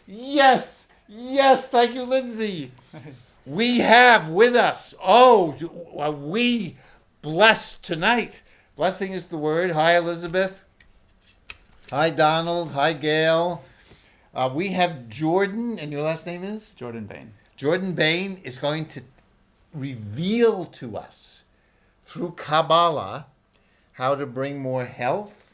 Yes, yes, thank you, Lindsay. We have with us, are we blessed tonight? Blessing is the word. Hi, Elizabeth. Hi, Donald. Hi, Gail. We have Jordan, and your last name is? Jordan Bain. Jordan Bain is going to reveal to us through Kabbalah how to bring more health,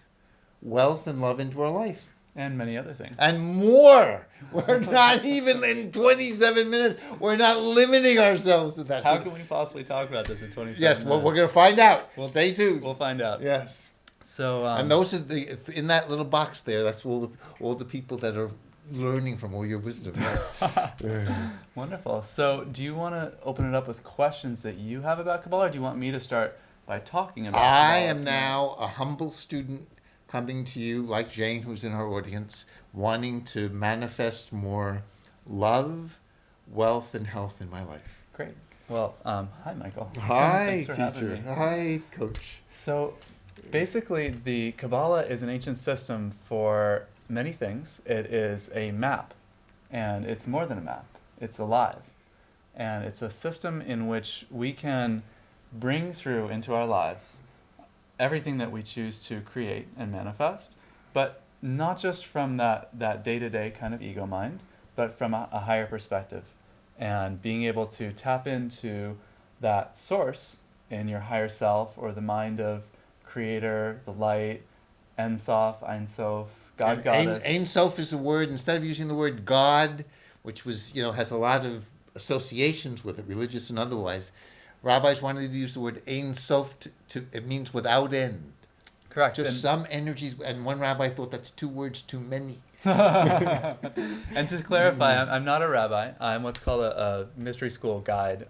wealth, and love into our life. And many other things. And more. We're not even in 27 minutes. We're not limiting ourselves to that. How can we possibly talk about this in 27 Yes, minutes? well, we're going to find out. Stay tuned. We'll find out. Yes. So, and those are in that little box there, that's all the people that are learning from all your wisdom. Yes. Wonderful. So do you want to open it up with questions that you have about Kabbalah, or do you want me to start by talking about Kabbalah? I am now a humble student coming to you, like Jane, who's in our audience, wanting to manifest more love, wealth, and health in my life. Great. Well, hi, Michael. Hi, Thanks for having teacher. me. Hi, coach. So basically, the Kabbalah is an ancient system for many things. It is a map, and it's more than a map. It's alive. And it's a system in which we can bring through into our lives everything that we choose to create and manifest, but not just from that day-to-day kind of ego mind, but from a higher perspective. And being able to tap into that source in your higher self, or the mind of Creator, the light, En Sof, Ein Sof, God, Goddess. Ein Sof is a word, instead of using the word God, which was, has a lot of associations with it, religious and otherwise, rabbis wanted to use the word Ein Sof, it means without end. Correct. Just some energies, and one rabbi thought that's 2 words too many. And to clarify, I'm not a rabbi. I'm what's called a mystery school guide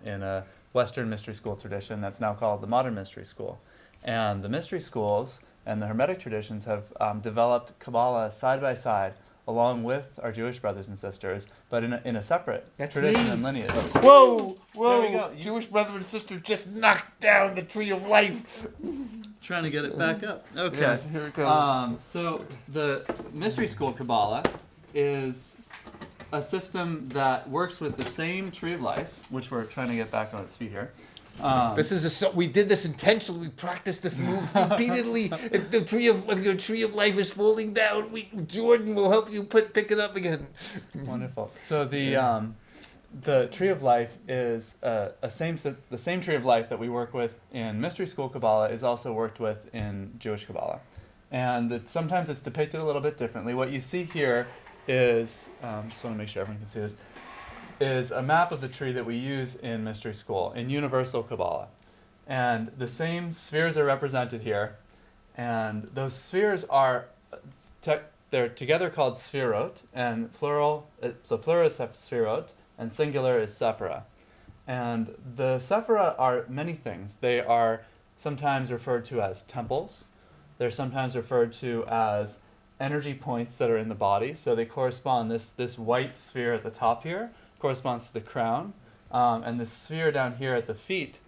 in a Western mystery school tradition that's now called the modern mystery school. And the mystery schools and the Hermetic traditions have developed Kabbalah side by side, along with our Jewish brothers and sisters, but in a separate tradition and lineage. Whoa! There we go. Jewish brother and sister just knocked down the tree of life. Trying to get it back up. Okay. Yes, here it goes. So the mystery school Kabbalah is a system that works with the same tree of life, which we're trying to get back on its feet here. We did this intentionally. We practiced this move repeatedly. If your tree of life is falling down, Jordan will help you pick it up again. Wonderful. So the tree of life is the same tree of life that we work with in mystery school Kabbalah is also worked with in Jewish Kabbalah, and sometimes it's depicted a little bit differently. What you see here is just want to make sure everyone can see this. Is a map of the tree that we use in mystery school, in universal Kabbalah. And the same spheres are represented here, and those spheres are, they're together called sphirot, and plural is sphirot, and singular is sephira. And the sephira are many things. They are sometimes referred to as temples. They're sometimes referred to as energy points that are in the body. So they correspond, this white sphere at the top here corresponds to the crown, and the sphere down here at the feet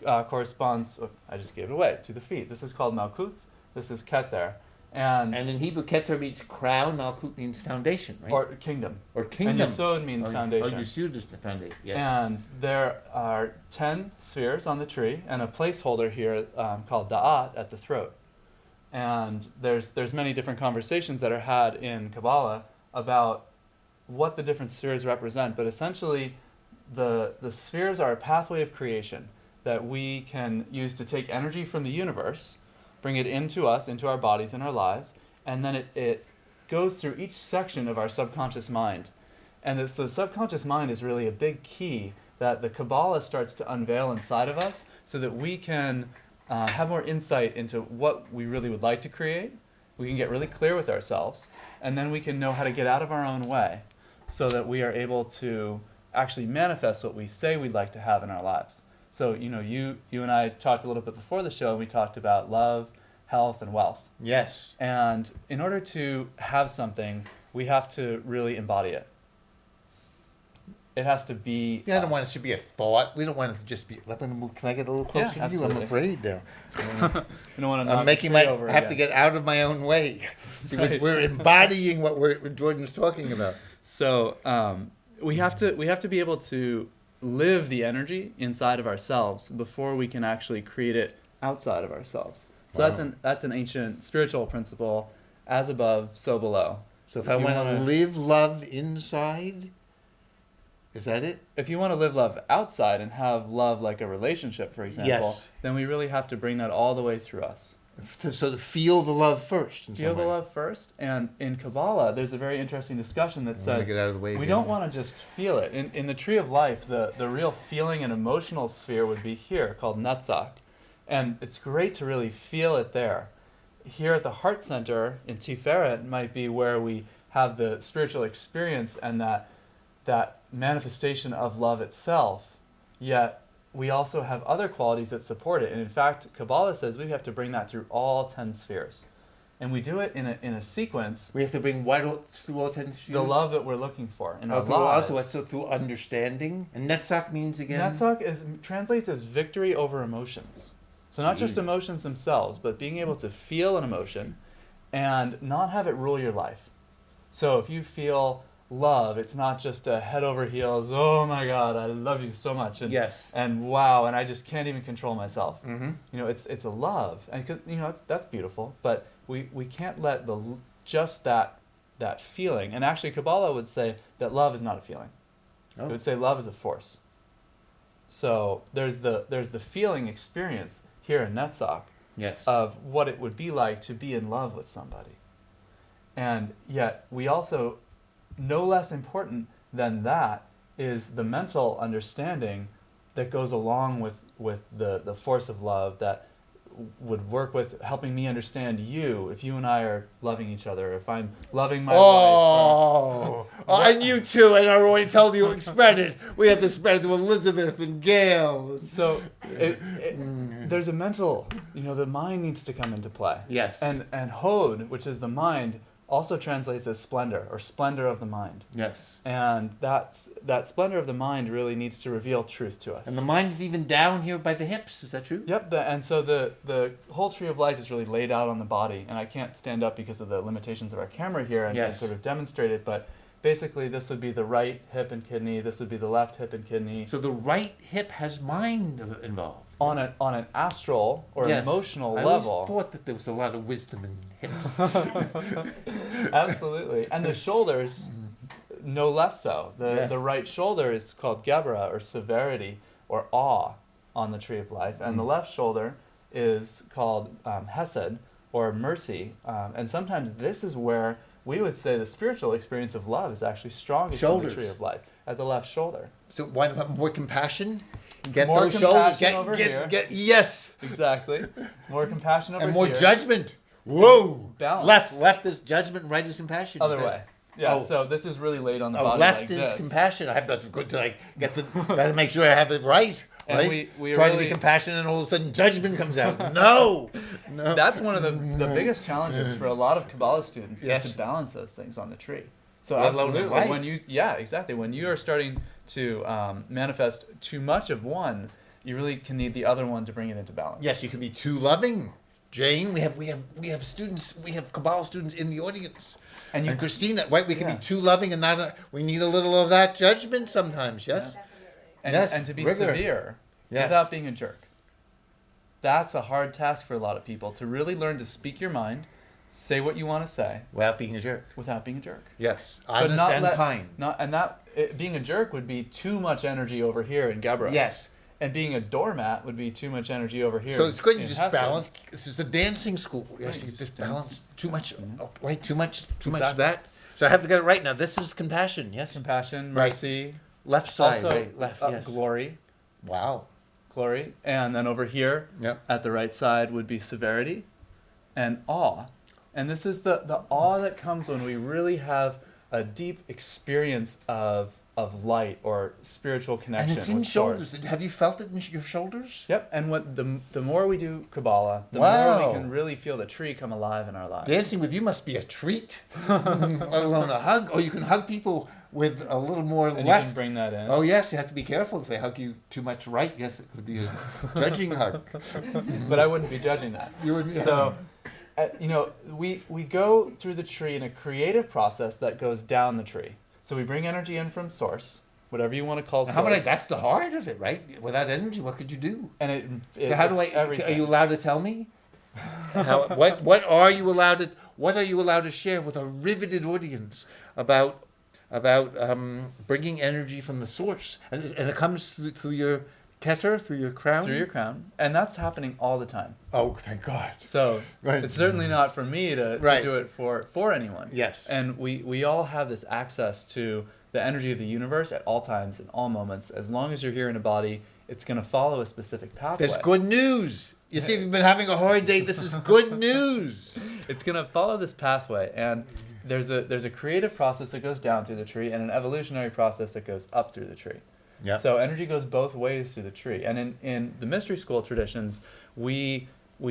corresponds, I just gave it away, to the feet. This is called Malkuth, this is Keter. And in Hebrew, Keter means crown, Malkuth means foundation, right? Or kingdom. Or kingdom. And Yesod means foundation. Yesod is the foundation, yes. And there are 10 spheres on the tree, and a placeholder here called Da'at at the throat. And there's many different conversations that are had in Kabbalah about what the different spheres represent, but essentially the spheres are a pathway of creation that we can use to take energy from the universe, bring it into us, into our bodies and our lives, and then it goes through each section of our subconscious mind. And the subconscious mind is really a big key that the Kabbalah starts to unveil inside of us so that we can have more insight into what we really would like to create. We can get really clear with ourselves, and then we can know how to get out of our own way so that we are able to actually manifest what we say we'd like to have in our lives. So, you and I talked a little bit before the show, and we talked about love, health, and wealth. Yes. And in order to have something, we have to really embody it. it has to be. Yeah, I don't want it us. to be a thought. We don't want it to just be. Can I get a little closer to you? I'm absolutely. afraid now. You don't want to I'm making I have to get out of my own way. See, Right. we're embodying what Jordan's talking about. So we have to be able to live the energy inside of ourselves before we can actually create it outside of ourselves. So Wow. that's an ancient spiritual principle, as above, so below. So if I want to live love inside, is that it? If you want to live love outside and have love like a relationship, for example, Yes. then we really have to bring that all the way through us. So to feel the love first. In Feel some the way. love first, and in Kabbalah, there's a very interesting discussion that I'm gonna says get out of the way we again. don't want to just feel it. In the Tree of Life, the real feeling and emotional sphere would be here, called Netzach, and it's great to really feel it there. Here at the heart center in Tiferet might be where we have the spiritual experience and that manifestation of love itself, yet we also have other qualities that support it. And in fact, Kabbalah says we have to bring that through all 10 spheres. And we do it in a sequence, We have to bring what through all 10 spheres? the love that we're looking for in our through, lives. also through understanding. And Netzach means again? Netzach translates as victory over emotions. So not just emotions themselves, but being able to feel an emotion and not have it rule your life. So if you feel love, it's not just a head over heels, oh my God, I love you so much, and Yes. and wow, and I just can't even control myself. Mm-hmm. You know, it's a love, and that's beautiful, but we can't let just that feeling. And actually, Kabbalah would say that love is not a feeling. Oh. It would say love is a force. So there's the feeling experience here in Netzach Yes. of what it would be like to be in love with somebody. And yet we also, no less important than that, is the mental understanding that goes along with the force of love that would work with helping me understand you if you and I are loving each other, if I'm loving my wife. Oh, and you too, and I already told you, spread it. We have to spread it to Elizabeth and Gail. So there's a mental, the mind needs to come into play. Yes. And Hod, which is the mind, also translates as splendor, or splendor of the mind. Yes. And that splendor of the mind really needs to reveal truth to us. And the mind is even down here by the hips. Is that true? Yep, and so the whole Tree of Life is really laid out on the body, and I can't stand up because of the limitations of our camera here and Yes. sort of demonstrate it, but basically this would be the right hip and kidney, this would be the left hip and kidney. So the right hip has mind involved. On an astral or Yes. emotional I level. always thought that there was a lot of wisdom in hips. Absolutely. And the shoulders, no less so. Yes. The right shoulder is called Gebra, or severity, or awe, on the Tree of Life. And the left shoulder is called Hesed, or mercy. And sometimes this is where we would say the spiritual experience of love is actually strongest in Shoulders. the Tree of Life, at the left shoulder. So why not more compassion? Get More those shoulders. compassion over here. Yes. Exactly. More compassion over And more here. judgment. Whoa. Balance. Left is judgment, right is compassion. Other Is that- way. Yeah, Oh. so this is really laid on the body left like is this. compassion. That's good to get gotta make sure I have it right. And Right? we Try to be really- compassionate and all of a sudden judgment comes out. No. No. That's one of the biggest challenges for a lot of Kabbalah students Yes. is to balance those things on the tree. So Let alone in absolutely, life. when you are starting to manifest too much of one, you really can need the other one to bring it into balance. Yes, you can be too loving. Jane, we have students, we have Kabbalah students in the audience. And Christina, right? We can Yeah. be too loving and not. We need a little of that judgment sometimes. Yes. And to be rigor. severe Yes. without being a jerk. That's a hard task for a lot of people, to really learn to speak your mind, say what you want to say Without being a jerk. without being a jerk. Yes. But Honest not and let- kind. Being a jerk would be too much energy over here in Gebra. Yes. And being a doormat would be too much energy over here. So it's good you in just Hesed. balance. This is the dancing school. Yes, Right, you you just just balance too much. Right, too much of Exactly. that. So I have to get it right now. This is compassion. Yes. Compassion, Right. mercy, Left side. also Right. Left. Yes. glory, Wow. and then over here Yep. at the right side would be severity and awe. And this is the awe that comes when we really have a deep experience of of light or spiritual connection. And it's in with shoulders. Source. Have you felt it in your shoulders? Yep, and what the more we do Kabbalah, the Wow. more we can really feel the tree come alive in our lives. Dancing with you must be a treat, let alone a hug. Or you can hug people with a little more And left. you can bring that in. Oh yes, you have to be careful if they hug you too much right. Yes, it could be a judging hug. But I wouldn't be judging that. You would, So, we go through the tree in a creative process that goes down the tree. So we bring energy in from source, whatever you want to call source. How about that's the heart of it, right? Without energy, what could you do? And So how do it's everything. Are you allowed to tell me? What are you allowed to? What are you allowed to share with a riveted audience about bringing energy from the source, and it comes through your keter, through your crown? Through your crown. And that's happening all the time. Oh, thank God. So Right. it's certainly not for me to do it for anyone. Yes. And we all have this access to the energy of the universe at all times, in all moments. As long as you're here in a body, it's going to follow a specific pathway. That's good news. You see, if you've been having a hard day, this is good news. It's going to follow this pathway. And there's a creative process that goes down through the tree and an evolutionary process that goes up through the tree. Yep. So energy goes both ways through the tree. And in the mystery school traditions, we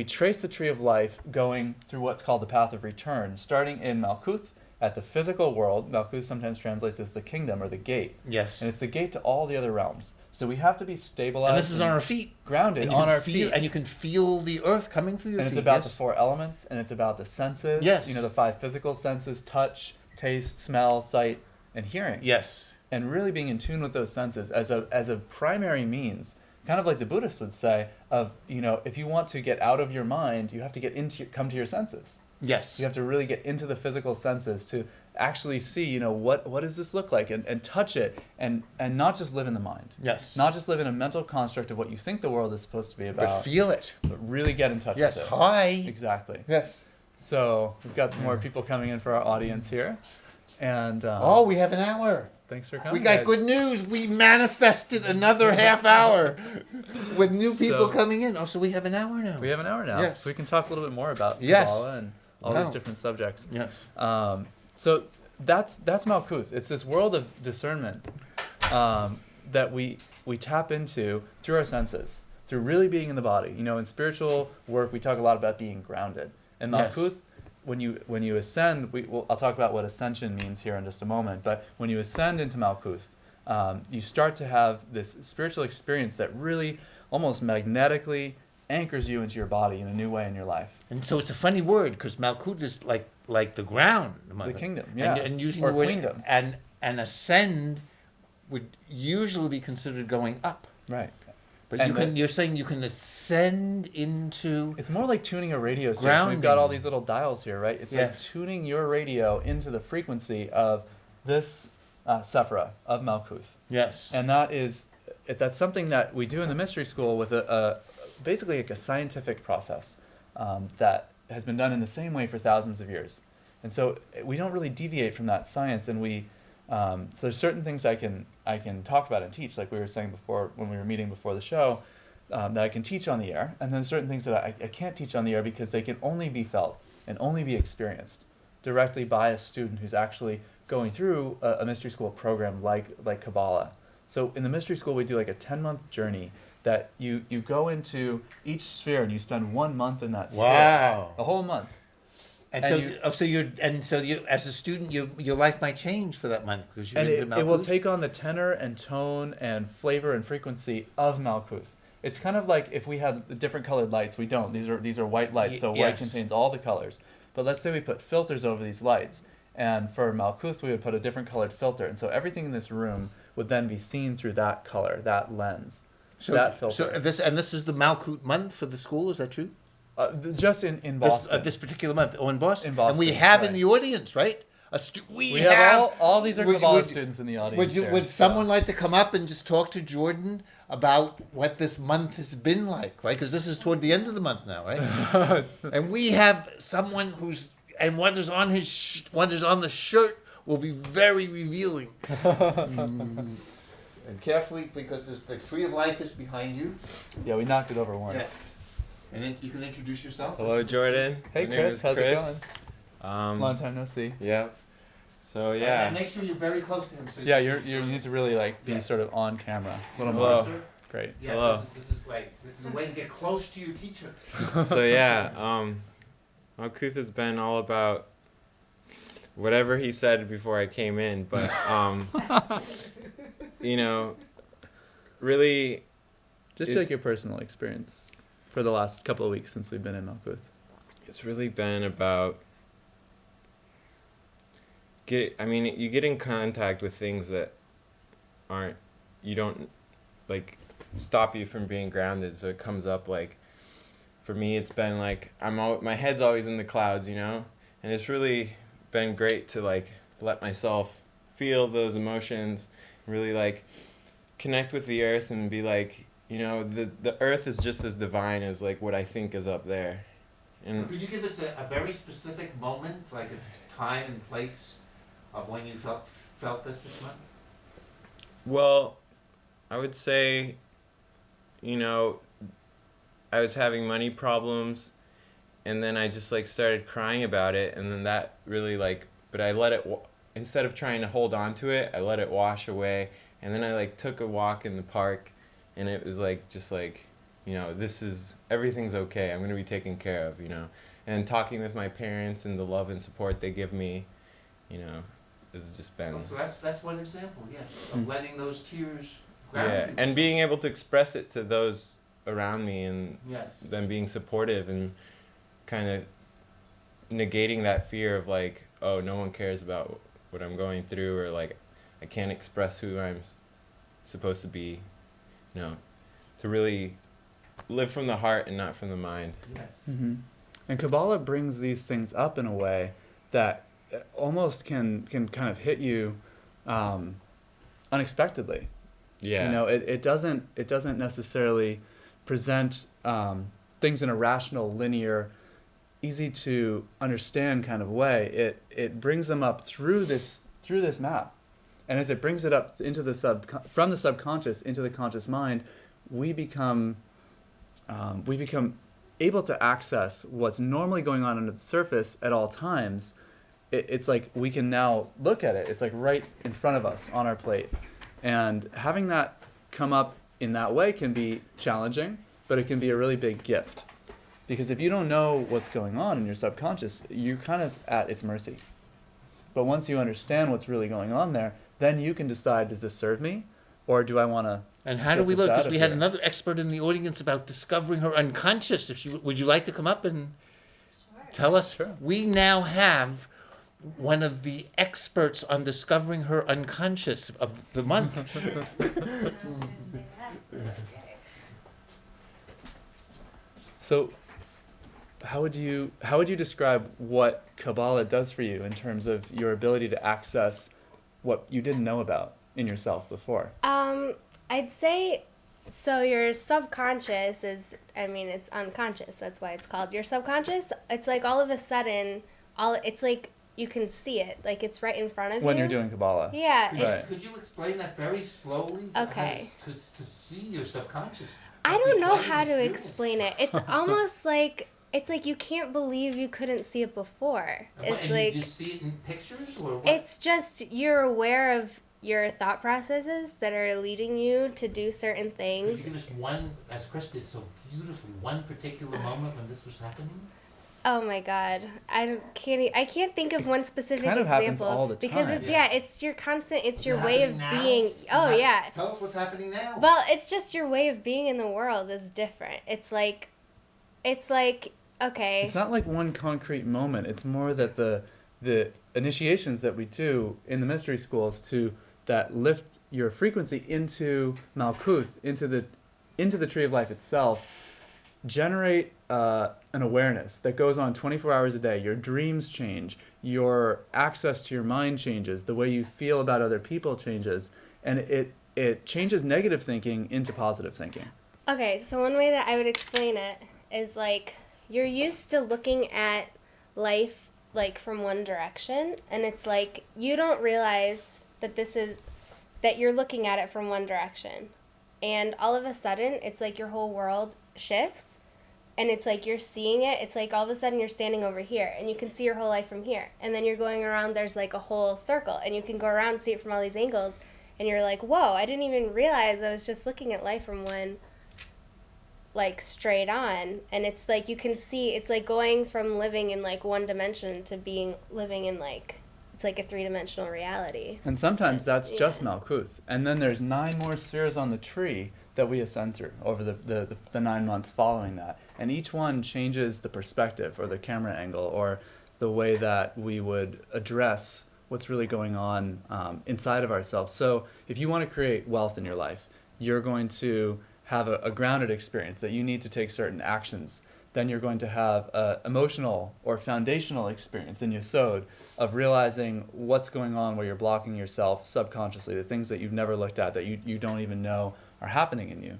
trace the tree of life going through what's called the path of return, starting in Malkuth at the physical world. Malkuth sometimes translates as the kingdom or the gate. Yes. And it's the gate to all the other realms. So we have to be stabilized. And this is on our feet. Grounded And on our feet. And you can feel the earth coming through your feet. And it's about yes. the four elements, and it's about the senses. Yes. The five physical senses: touch, taste, smell, sight, and hearing. Yes. And really being in tune with those senses as a primary means, kind of like the Buddhists would say, of, if you want to get out of your mind, you have to come to your senses. Yes. You have to really get into the physical senses to actually see, what does this look like, and touch it, and not just live in the mind. Yes. Not just live in a mental construct of what you think the world is supposed to be about. But feel it. But really get in touch Yes. with it. Hi. Exactly. Yes. So we've got some more people coming in for our audience here. And We have an hour. thanks for coming. We got guys. good news. We manifested another half hour with new people So- coming in. Oh, so we have an hour now. We have an hour now, Yes. so we can talk a little bit more about Yes. Kabbalah and all Wow. these different subjects. Yes. So that's Malkuth. It's this world of discernment that we tap into through our senses, through really being in the body. In spiritual work, we talk a lot about being grounded. And Yes. Malkuth, when you ascend, I'll talk about what ascension means here in just a moment. But when you ascend into Malkuth, you start to have this spiritual experience that really almost magnetically anchors you into your body in a new way in your life. And so it's a funny word because Malkut is like the ground. The kingdom, yeah. And using or the word queendom. and ascend would usually be considered going up. Right. But And you're saying you can ascend into It's more like tuning a radio station. We've got Grounding. all these little dials here, right? It's like Yes. tuning your radio into the frequency of this Sephira of Malkuth. yes. And that's something that we do in the mystery school with basically like a scientific process that has been done in the same way for thousands of years. And so we don't really deviate from that science, and so there's certain things I can talk about and teach, like we were saying before when we were meeting before the show, that I can teach on the air, and then certain things that I can't teach on the air because they can only be felt and only be experienced directly by a student who's actually going through a mystery school program like Kabbalah. So in the mystery school, we do like a 10-month journey that you go into each sphere and you spend 1 month in that sphere. Wow. A whole month. And And so you as a student your life might change for that month because you're And into it will Malkuth? take on the tenor and tone and flavor and frequency of Malkuth. It's kind of like if we had the different colored lights. We don't. These are white lights, so white yes. contains all the colors. But let's say we put filters over these lights, and for Malkuth we would put a different colored filter, and so everything in this room would then be seen through that color, that lens, that filter. So this is the Malkut month for the school. Is that true? Just in Boston. This particular month. Oh, in Boston. In Boston, And we have in right. the audience, right? We have all these are Kabbalah students in the audience. Would someone like to come up and just talk to Jordan about what this month has been like, right? Because this is toward the end of the month now, right? And we have someone and what is on what is on the shirt will be very revealing. And carefully, because the tree of life is behind you. Yeah, we knocked it over once. Yes. And then you can introduce yourself. Hello, Jordan. Hey, My name Chris, is how's it Chris. going? Long time no see. Yeah. So And yeah. make sure you're very close to him. So Yeah, you need to really like be Yes. sort of on camera. A little Hello. more. Great. Yes, Hello. This is great. This is a way to get close to your teacher. So yeah, Malkuth has been all about whatever he said before I came in, but you know, really, Just like your personal experience for the last couple of weeks since we've been in Malkuth. it's really been about you get in contact with things that you don't like stop you from being grounded. So it comes up like, for me, it's been like my head's always in the clouds, you know, and it's really been great to like let myself feel those emotions, really like connect with the earth and be like, you know, the earth is just as divine as like what I think is up there. And Could you give us a very specific moment, like a time and place of when you felt this month? well, I would say, you know, I was having money problems, and then I just like started crying about it, and then that really like, but I let it instead of trying to hold on to it, I let it wash away, and then I like took a walk in the park, and it was like just like, you know, everything's okay. I'm gonna be taken care of, you know, and talking with my parents and the love and support they give me, you know, has just been So that's one example, yes, of letting those tears ground yeah, you. and being able to express it to those around me and Yes. them being supportive and kind of negating that fear of like, oh, no one cares about what I'm going through, or like I can't express who I'm supposed to be, you know, to really live from the heart and not from the mind. Yes. Mm-hmm. And Kabbalah brings these things up in a way that almost can kind of hit you unexpectedly. Yeah. You know, it doesn't necessarily present things in a rational, linear, easy to understand kind of way. It brings them up through this map, and as it brings it up into the from the subconscious into the conscious mind, we become able to access what's normally going on under the surface at all times. It's like we can now look at it. It's like right in front of us on our plate. And having that come up in that way can be challenging, but it can be a really big gift. Because if you don't know what's going on in your subconscious, you're kind of at its mercy. But once you understand what's really going on there, then you can decide, does this serve me? Or do I want to And how do we look? Because we had another expert in the audience about discovering her unconscious. Would you like to come up and tell us? Sure. We now have one of the experts on discovering her unconscious of the month. So how would you describe what Kabbalah does for you in terms of your ability to access what you didn't know about in yourself before? I'd say, so your subconscious is, it's unconscious. That's why it's called your subconscious. It's like all of a sudden, it's like you can see it. Like it's right in front of you. When you're doing Kabbalah. Yeah. Right. Could you explain that very slowly? Okay. To see your subconscious. I don't know how to explain it. It's almost like, it's like you can't believe you couldn't see it before. It's like, you just see it in pictures or what? it's just you're aware of your thought processes that are leading you to do certain Could things. you give us one, as Chris did so beautifully, one particular moment when this was happening? Oh my God, I can't think of one specific kind of example happens all the because time. it's your constant, it's your Is it way of happening now? being. Oh yeah. Tell us what's happening now. Well, it's just your way of being in the world is different. It's like, okay. It's not like one concrete moment. It's more that the initiations that we do in the mystery schools that lift your frequency into Malkuth, into the tree of life itself, generate an awareness that goes on 24 hours a day. Your dreams change, your access to your mind changes, the way you feel about other people changes, and it changes negative thinking into positive thinking. Okay, so one way that I would explain it is like you're used to looking at life like from one direction, and it's like you don't realize that you're looking at it from one direction. And all of a sudden, it's like your whole world shifts and it's like you're seeing it. It's like all of a sudden you're standing over here and you can see your whole life from here. And then you're going around, there's like a whole circle and you can go around and see it from all these angles. And you're like, whoa, I didn't even realize I was just looking at life from one, like, straight on. And it's like you can see, it's like going from living in like one dimension to living in like, it's like a three-dimensional reality. And sometimes that's Yeah. just Malkuth. And then there's 9 more spheres on the tree that we ascend through over the 9 months following that. And each one changes the perspective or the camera angle or the way that we would address what's really going on inside of ourselves. So if you want to create wealth in your life, you're going to have a grounded experience that you need to take certain actions. Then you're going to have an emotional or foundational experience in Yesod of realizing what's going on where you're blocking yourself subconsciously, the things that you've never looked at that you don't even know are happening in you.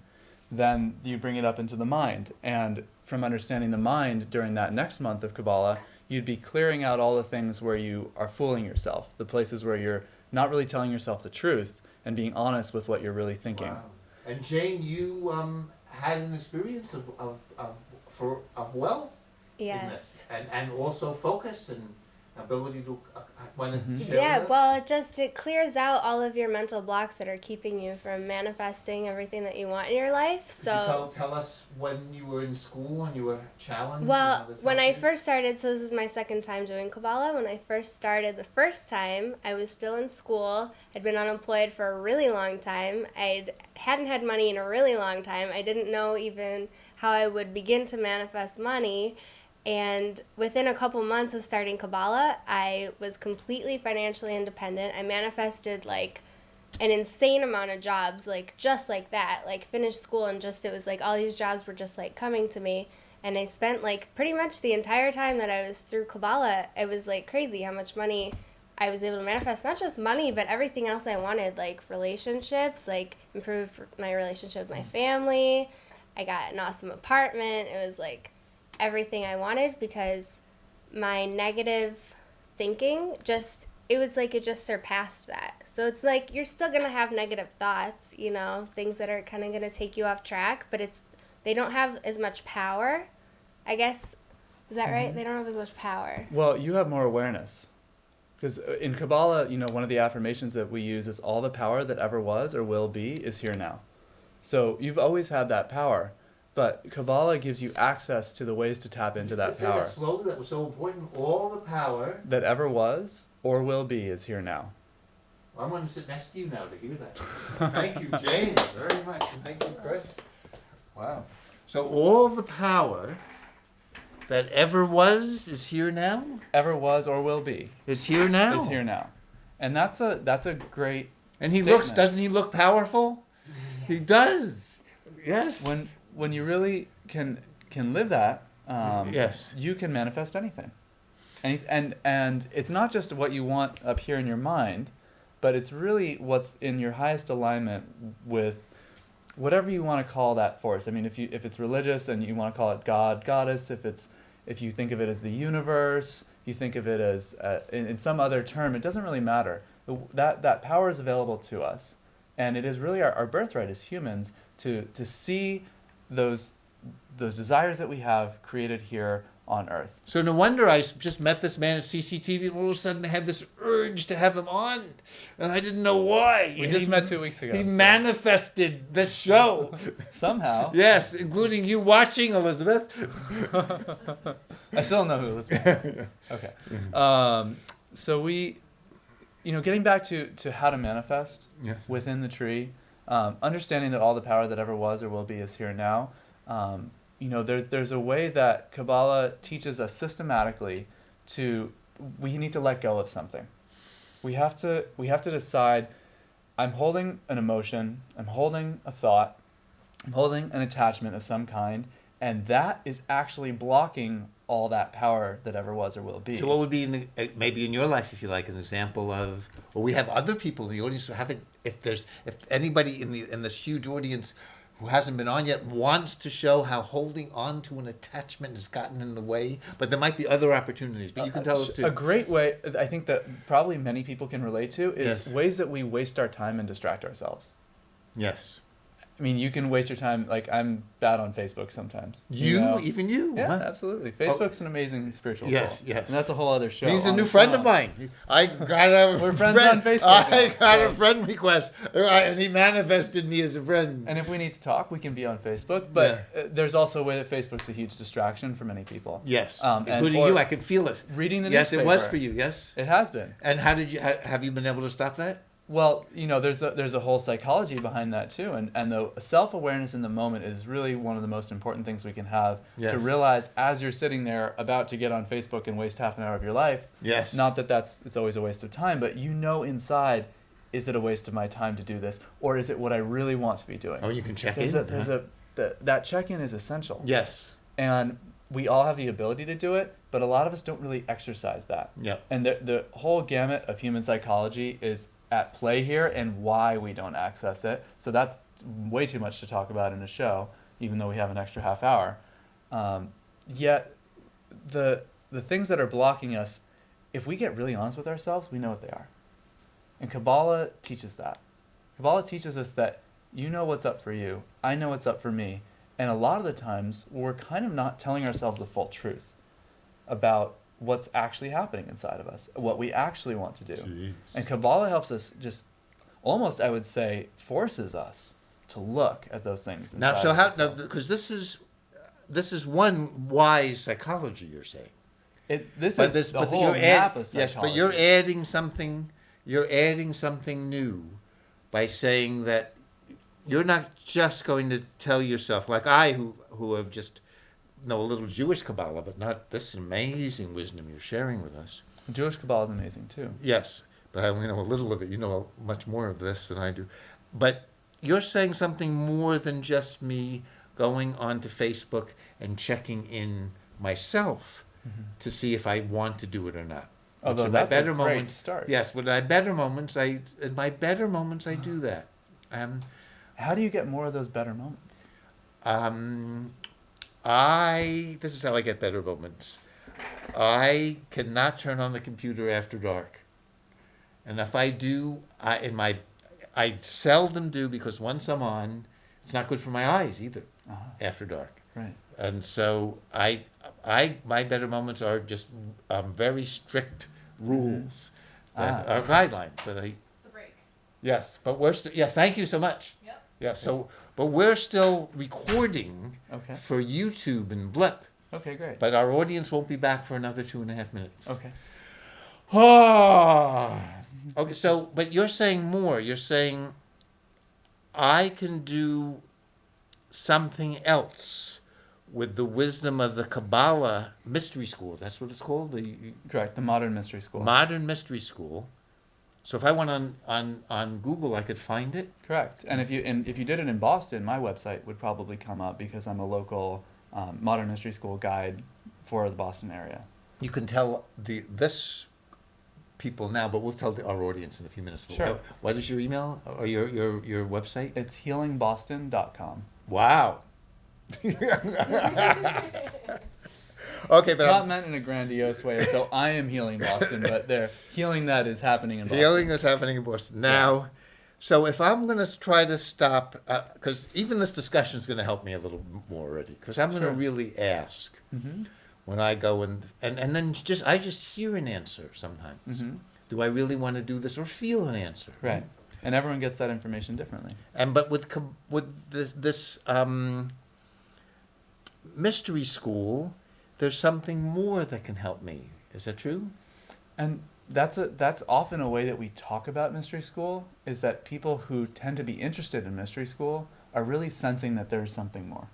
Then you bring it up into the mind. And from understanding the mind during that next month of Kabbalah, you'd be clearing out all the things where you are fooling yourself, the places where you're not really telling yourself the truth and being honest with what you're really thinking. Wow. And Jane, you had an experience of wealth in Yes. this, and also focus and ability to want to share Yeah, with us? well, it clears out all of your mental blocks that are keeping you from manifesting everything that you want in your life. Could So, you tell us when you were in school and you were challenged? well, and how this when I helped you? first started, so this is my second time doing Kabbalah. When I first started the first time, I was still in school. I'd been unemployed for a really long time. Hadn't had money in a really long time. I didn't know even how I would begin to manifest money. And within a couple months of starting Kabbalah, I was completely financially independent. I manifested like an insane amount of jobs, like just like that, like finished school and just, it was like all these jobs were just like coming to me. And I spent like pretty much the entire time that I was through Kabbalah, it was like crazy how much money I was able to manifest. Not just money, but everything else I wanted, like relationships, like improved my relationship with my family. I got an awesome apartment. It was like everything I wanted because my negative thinking it was like it just surpassed that. So it's like you're still going to have negative thoughts, you know, things that are kind of going to take you off track, but they don't have as much power, I guess. Is that right? They don't have as much power. Well, you have more awareness. Because in Kabbalah, one of the affirmations that we use is all the power that ever was or will be is here now. So you've always had that power. But Kabbalah gives you access to the ways to tap into that Say power. that slowly, that was so important. All the power That ever was or will be is here now. I'm going to sit next to you now to hear that. Thank you, Jane, very much. And thank you, Chris. Wow. So all the power that ever was is here now? Ever was or will be Is here now? is here now. And that's a great And he statement. doesn't he look powerful? He does. Yes. When you really can live that, Yes. you can manifest anything. And it's not just what you want up here in your mind, but it's really what's in your highest alignment with whatever you want to call that force. I mean, if it's religious and you want to call it God, goddess, if you think of it as the universe, you think of it as in some other term, it doesn't really matter. That power is available to us, and it is really our birthright as humans to see those desires that we have created here on Earth. So no wonder I just met this man at CCTV, and all of a sudden I had this urge to have him on, and I didn't know why. We And just he- met 2 weeks ago. He so manifested the show. somehow. Yes, including you watching, Elizabeth. I still don't know who Elizabeth is. Okay. So we, getting back to how to manifest Yes. within the tree, understanding that all the power that ever was or will be is here now. There's a way that Kabbalah teaches us systematically we need to let go of something. We have to decide, I'm holding an emotion, I'm holding a thought, I'm holding an attachment of some kind, and that is actually blocking all that power that ever was or will be. So what would be maybe in your life, if you like, an example of, or we have other people in the audience who haven't, if anybody in this huge audience who hasn't been on yet wants to show how holding on to an attachment has gotten in the way, but there might be other opportunities, but you can tell us too. A great way, I think that probably many people can relate to, is Yes. ways that we waste our time and distract ourselves. Yes. I mean, you can waste your time. Like, I'm bad on Facebook sometimes. Even you? Yeah, Huh? absolutely. Facebook's an amazing spiritual Yes, tool. yes. And that's a whole other show. He's a on new its friend own. of mine. I got a We're friends on Facebook I now, got a so- friend request, and he manifested me as a friend. And if we need to talk, we can be on Facebook. But there's also a way that Facebook's a huge distraction for many people. Yes, and- including or you. I can feel it. Reading the Yes, newspaper. it was for you. Yes. It has been. And how did you? Have you been able to stop that? Well, there's a whole psychology behind that too, and the self-awareness in the moment is really one of the most important things we can have. Yes. To realize as you're sitting there about to get on Facebook and waste half an hour of your life. Yes. Not that it's always a waste of time, but inside, is it a waste of my time to do this, or is it what I really want to be doing? Oh, you can check There's in. that check-in is essential. Yes. And we all have the ability to do it, but a lot of us don't really exercise that. Yeah. And the whole gamut of human psychology is at play here, and why we don't access it. So that's way too much to talk about in a show, even though we have an extra half hour. Yet the things that are blocking us, if we get really honest with ourselves, we know what they are. And Kabbalah teaches that. Kabbalah teaches us that you know what's up for you, I know what's up for me, and a lot of the times we're kind of not telling ourselves the full truth about what's actually happening inside of us, what we actually want to do. Jeez. And Kabbalah helps us, just almost, I would say, forces us to look at those things inside Now, so of how? ourselves. Because this is one wise psychology you're saying. This is the whole you're map of psychology. yes, but you're adding something. You're adding something new by saying that you're not just going to tell yourself, like I, who have just know a little Jewish Kabbalah, but not this amazing wisdom you're sharing with us. Jewish Kabbalah is amazing too. Yes, but I only know a little of it. You know much more of this than I do. But you're saying something more than just me going onto Facebook and checking in myself to see if I want to do it or not. Although Which in my that's a great start. Yes, in my better moments, I do that. How do you get more of those better moments? This is how I get better moments. I cannot turn on the computer after dark. And if I do, I seldom do, because once I'm on, it's not good for my eyes either after dark. Right. And so my better moments are just very strict rules that are guidelines. But It's a break. yes, but we're still, yes, thank you so much. Yep. Yeah, so, but we're still recording Okay. for YouTube and Blip, Okay, great. but our audience won't be back for another 2.5 minutes. Okay. Oh, okay. So, but you're saying more. You're saying I can do something else with the wisdom of the Kabbalah Mystery School. That's what it's called, the Correct. The Modern Mystery School. Modern Mystery School. So if I went on Google, I could find it. Correct. And if you did it in Boston, my website would probably come up, because I'm a local Modern Mystery School guide for the Boston area. You can tell this people now, but we'll tell our audience in a few minutes. Sure. What is your email or your website? It's healingboston.com. Wow. Okay, but Not meant in a grandiose way, so I am healing Boston, but they're healing that is happening in Boston. healing is happening in Boston now. So if I'm going to try to stop, because even this discussion is going to help me a little more already, because I'm going to Sure. really ask Mm-hmm. when I go and then I just hear an answer sometimes. Mm-hmm. Do I really want to do this, or feel an answer? Right. And everyone gets that information differently. But with this mystery school, there's something more that can help me. Is that true? And that's often a way that we talk about mystery school, is that people who tend to be interested in mystery school are really sensing that there's something more,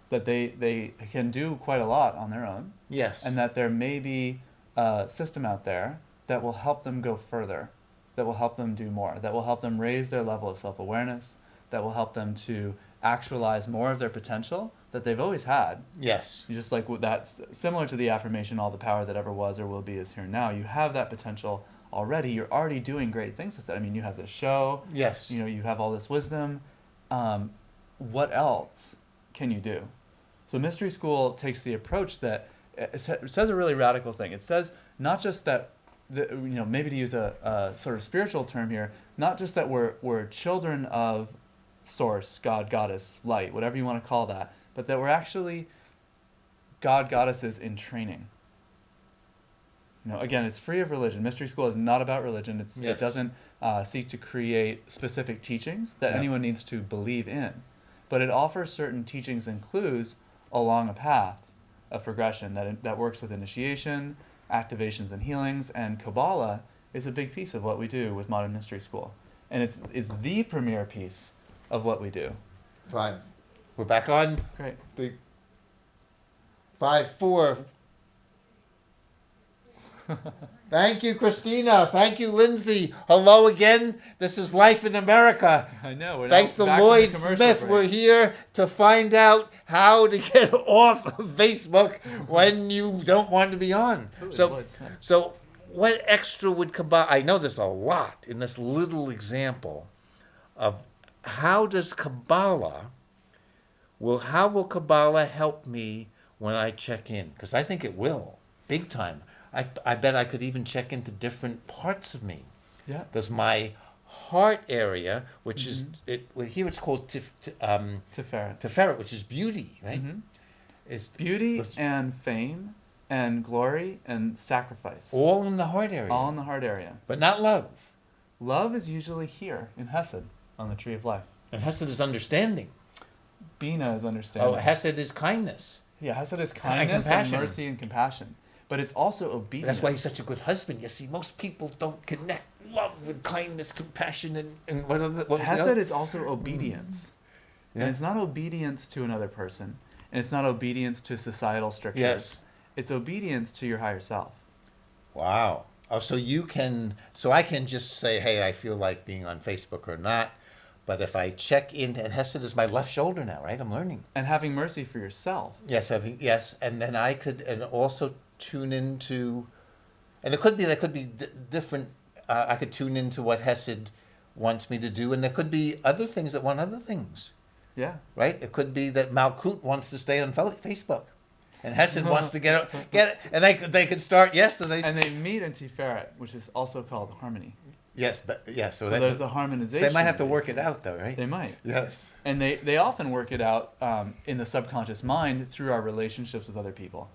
that they can do quite a lot on their own, Yes. and that there may be a system out there that will help them go further, that will help them do more, that will help them raise their level of self-awareness, that will help them to actualize more of their potential that they've always had. Yes. Just like that's similar to the affirmation, all the power that ever was or will be is here now. You have that potential already. You're already doing great things with it. I mean, you have this show. Yes. You have all this wisdom. What else can you do? So Mystery School takes the approach that it says a really radical thing. It says not just that, maybe to use a sort of spiritual term here, not just that we're children of source, God, goddess, light, whatever you want to call that, but that we're actually God, goddesses in training. Again, it's free of religion. Mystery School is not about religion. It Yes. doesn't seek to create specific teachings that Yeah. anyone needs to believe in, but it offers certain teachings and clues along a path of progression that works with initiation, activations, and healings. And Kabbalah is a big piece of what we do with Modern Mystery School, and it's the premier piece of what we do. Fine. We're back on Great. the 5-4. Thank you, Christina. Thank you, Lindsay. Hello again. This is Life in America. I know. We're Thanks now to back Lloyd the commercial Smith, break. we're here to find out how to get off of Facebook when you don't want to be on. Who is So, Lloyd Smith? so what extra would Kabbalah? I know there's a lot in this little example of how does Kabbalah. How will Kabbalah help me when I check in? Because I think it will, big time. I bet I could even check into different parts of me. Yeah. There's my heart area, which is here it's called Tiferet. Tiferet, which is beauty, right? Mhm. It's Beauty and fame and glory and sacrifice. all in the heart area, All in the heart area. but not love. Love is usually here in Hesed on the Tree of Life. And Hesed is understanding. Bina is understanding. Oh, Hesed is kindness. Yeah, Hesed is kindness and compassion. mercy and compassion. But it's also obedience. That's why he's such a good husband. You see, most people don't connect love with kindness, compassion, and what was the Hesed other? is also obedience. Yeah. And it's not obedience to another person. And it's not obedience to societal strictures. Yes. It's obedience to your higher self. Wow. Oh, so I can just say, hey, I feel like being on Facebook or not. But if I check in, and Hesed is my left shoulder now, right? I'm learning. And having mercy for yourself. Yes, yes. And then I could, and also tune into, and there could be different, I could tune into what Hesed wants me to do. And there could be other things that want other things, Yeah. right? It could be that Malkut wants to stay on Facebook. And Hesed wants to get it, and they could start yesterday. And they meet in Tiferet, which is also called harmony. Yes, but yes. So there's the harmonization. They might have to of work these it things. out, though, right? They might. Yes. And they often work it out in the subconscious mind through our relationships with other people.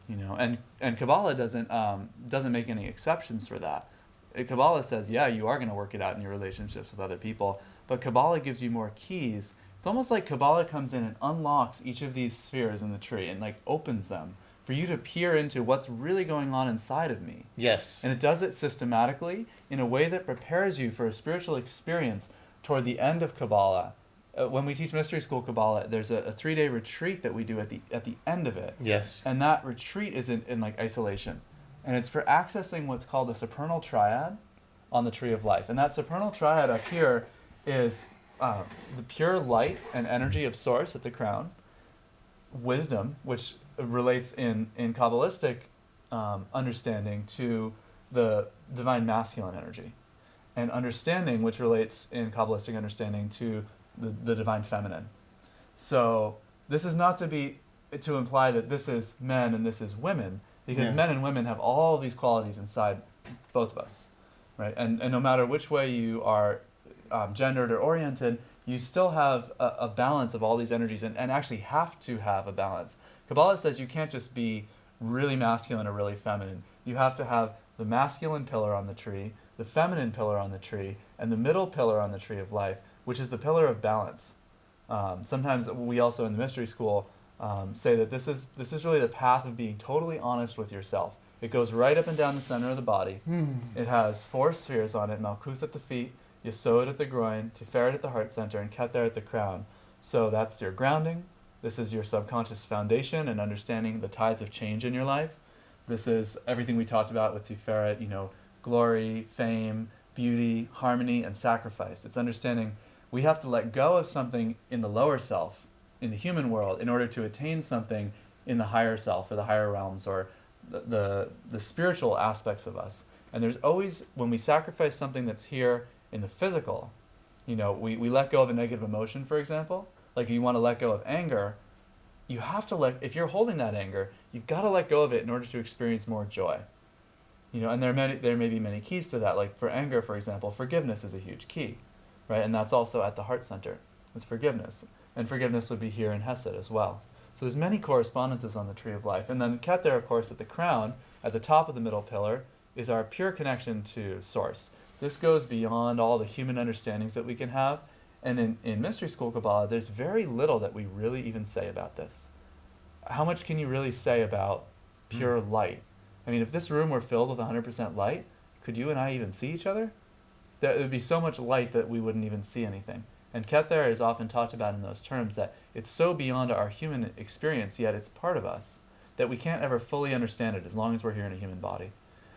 And Kabbalah doesn't make any exceptions for that. Kabbalah says, yeah, you are going to work it out in your relationships with other people, but Kabbalah gives you more keys. It's almost like Kabbalah comes in and unlocks each of these spheres in the tree and opens them for you to peer into what's really going on inside of me. Yes. And it does it systematically in a way that prepares you for a spiritual experience toward the end of Kabbalah. When we teach Mystery School Kabbalah, there's a 3-day retreat that we do at the end of it. Yes. And that retreat is in isolation. And it's for accessing what's called the supernal triad on the Tree of Life. And that supernal triad up here is the pure light and energy of Source at the crown, wisdom, which relates in Kabbalistic understanding to the divine masculine energy, and understanding, which relates in Kabbalistic understanding to the divine feminine. So this is not to imply that this is men and this is women, because men and women have all these qualities inside both of us, right? And no matter which way you are gendered or oriented, you still have a balance of all these energies, and actually have to have a balance. Kabbalah says you can't just be really masculine or really feminine. You have to have the masculine pillar on the tree, the feminine pillar on the tree, and the middle pillar on the Tree of Life, which is the pillar of balance. Sometimes we also in the Mystery School say that this is really the path of being totally honest with yourself. It goes right up and down the center of the body. It has 4 spheres on it: Malkuth at the feet, Yesod at the groin, Tiferet at the heart center, and Keter at the crown. So that's your grounding. This is your subconscious foundation and understanding the tides of change in your life. This is everything we talked about with Tiferet, glory, fame, beauty, harmony, and sacrifice. It's understanding we have to let go of something in the lower self, in the human world, in order to attain something in the higher self or the higher realms or the spiritual aspects of us. And there's always, when we sacrifice something that's here in the physical, we let go of a negative emotion, for example. Like you want to let go of anger, you have to if you're holding that anger, you've got to let go of it in order to experience more joy. And there may be many keys to that. Like for anger, for example, forgiveness is a huge key. right? And that's also at the heart center. It's forgiveness. And forgiveness would be here in Hesed as well. So there's many correspondences on the tree of life. And then Keter, of course, at the crown, at the top of the middle pillar, is our pure connection to Source. This goes beyond all the human understandings that we can have. And in Mystery School Kabbalah, there's very little that we really even say about this. How much can you really say about pure light? I mean, if this room were filled with 100% light, could you and I even see each other? There would be so much light that we wouldn't even see anything. And Keter is often talked about in those terms, that it's so beyond our human experience, yet it's part of us, that we can't ever fully understand it as long as we're here in a human body.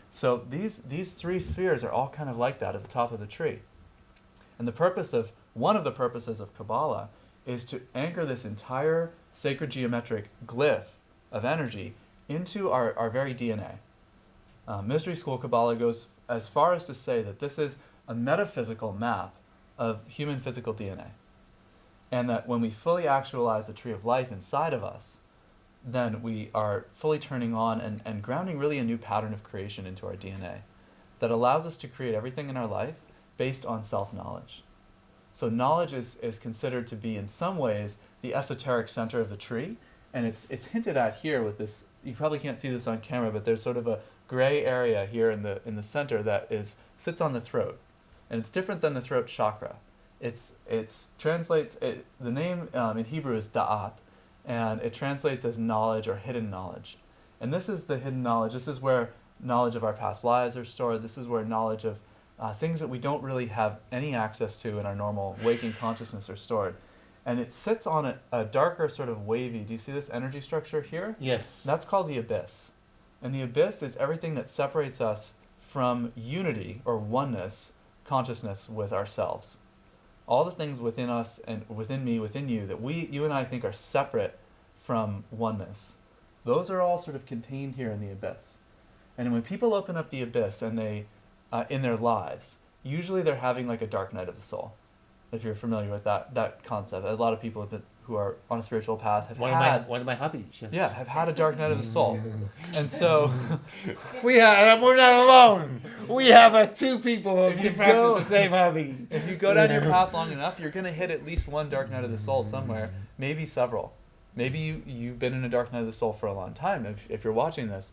So these three spheres are all kind of like that at the top of the tree. And one of the purposes of Kabbalah is to anchor this entire sacred geometric glyph of energy into our very DNA. Mystery School Kabbalah goes as far as to say that this is a metaphysical map of human physical DNA. And that when we fully actualize the tree of life inside of us, then we are fully turning on and grounding really a new pattern of creation into our DNA that allows us to create everything in our life based on self-knowledge. So knowledge is considered to be, in some ways, the esoteric center of the tree, and it's hinted at here with this. You probably can't see this on camera, but there's sort of a gray area here in the center that sits on the throat, and it's different than the throat chakra. The name in Hebrew is da'at, and it translates as knowledge or hidden knowledge. And this is the hidden knowledge. This is where knowledge of our past lives are stored. This is where knowledge of things that we don't really have any access to in our normal waking consciousness are stored. And it sits on a darker sort of wavy, do you see this energy structure here? Yes. That's called the abyss. And the abyss is everything that separates us from unity or oneness consciousness with ourselves. All the things within us and within me, within you, that you and I think are separate from oneness, those are all sort of contained here in the abyss. And when people open up the abyss and they, in their lives, usually they're having like a dark night of the soul. If you're familiar with that concept, a lot of people who are on a spiritual path have One of my hobbies. Yes. Yeah, have had a dark night of the soul. And so we're not alone. We have two people who can practice the same hobby. If you go down your path long enough, you're going to hit at least one dark night of the soul somewhere, maybe several. Maybe you've been in a dark night of the soul for a long time if you're watching this.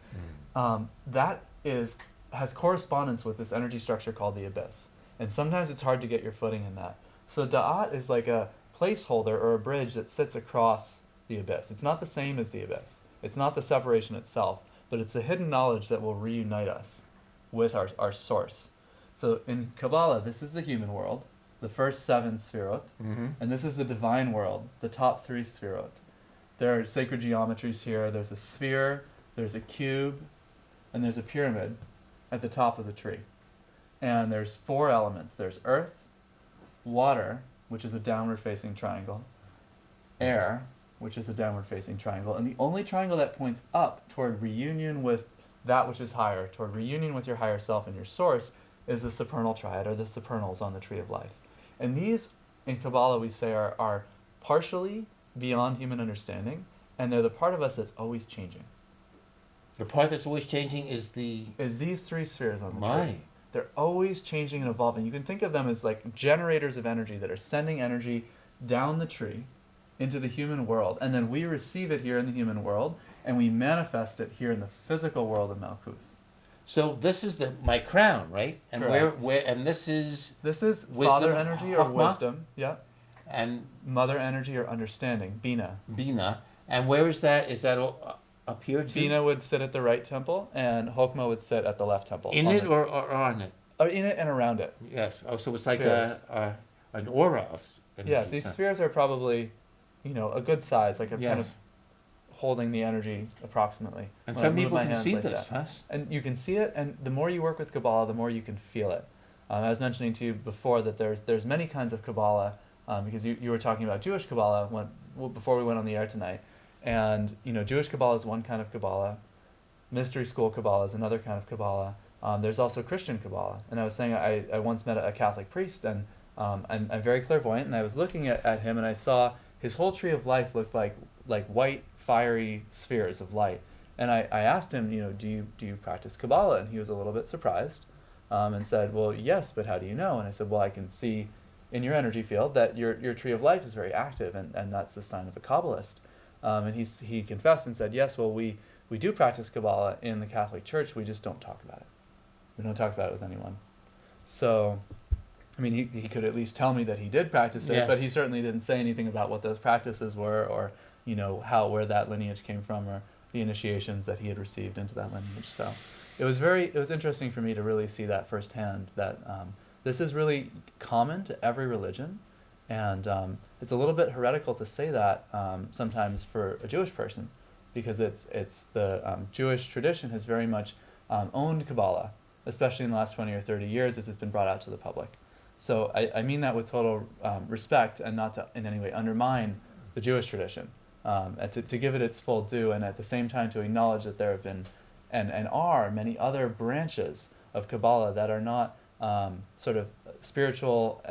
That has correspondence with this energy structure called the abyss. And sometimes it's hard to get your footing in that. So da'at is like a placeholder or a bridge that sits across the abyss. It's not the same as the abyss. It's not the separation itself, but it's the hidden knowledge that will reunite us with our source. So in Kabbalah, this is the human world, the first 7 sphirot, and this is the divine world, the top 3 sphirot. There are sacred geometries here. There's a sphere, there's a cube, and there's a pyramid at the top of the tree. And there's 4 elements. There's earth, water, which is a downward-facing triangle, air, which is a downward-facing triangle, and the only triangle that points up toward reunion with that which is higher, toward reunion with your higher self and your source, is the supernal triad, or the supernals on the tree of life. And these, in Kabbalah, we say are partially beyond human understanding, and they're the part of us that's always changing. The part that's always changing is these 3 spheres on the my. tree. They're always changing and evolving. You can think of them as like generators of energy that are sending energy down the tree into the human world, and then we receive it here in the human world, and we manifest it here in the physical world of Malkuth. So this is my crown, right? And Correct. and this is wisdom, father energy or Chokmah, wisdom, yeah. and Mother energy or understanding, Bina. Bina. And where is that? Is that up here too? Bina would sit at the right temple, and Chokmah would sit at the left temple. In it or on it? Or in it and around it. Yes. Oh, so it's like Spheres. an aura of energy. Yes, these spheres are probably, a good size, like a kind of holding the energy approximately. And When I some move people my can hands see like this, that. huh? And you can see it, and the more you work with Kabbalah, the more you can feel it. I was mentioning to you before that there's many kinds of Kabbalah, because you were talking about Jewish Kabbalah before we went on the air tonight. And, Jewish Kabbalah is one kind of Kabbalah. Mystery School Kabbalah is another kind of Kabbalah. There's also Christian Kabbalah. And I was saying I once met a Catholic priest, and I'm very clairvoyant, and I was looking at him, and I saw his whole tree of life looked like white, fiery spheres of light. And I asked him, do you practice Kabbalah? And he was a little bit surprised, and said, well, yes, but how do you know? And I said, well, I can see in your energy field that your tree of life is very active, and that's the sign of a Kabbalist. And he confessed and said, yes, well, we do practice Kabbalah in the Catholic Church, we just don't talk about it. We don't talk about it with anyone. So, I mean, he could at least tell me that he did practice it, Yes. but he certainly didn't say anything about what those practices were, or where that lineage came from, or the initiations that he had received into that lineage. So it was interesting for me to really see that firsthand, that this is really common to every religion, and it's a little bit heretical to say that sometimes for a Jewish person, because it's the Jewish tradition has very much owned Kabbalah, especially in the last 20 or 30 years as it's been brought out to the public. So I mean that with total respect, and not to in any way undermine the Jewish tradition, and to give it its full due, and at the same time to acknowledge that there have been and are many other branches of Kabbalah that are not sort of spiritual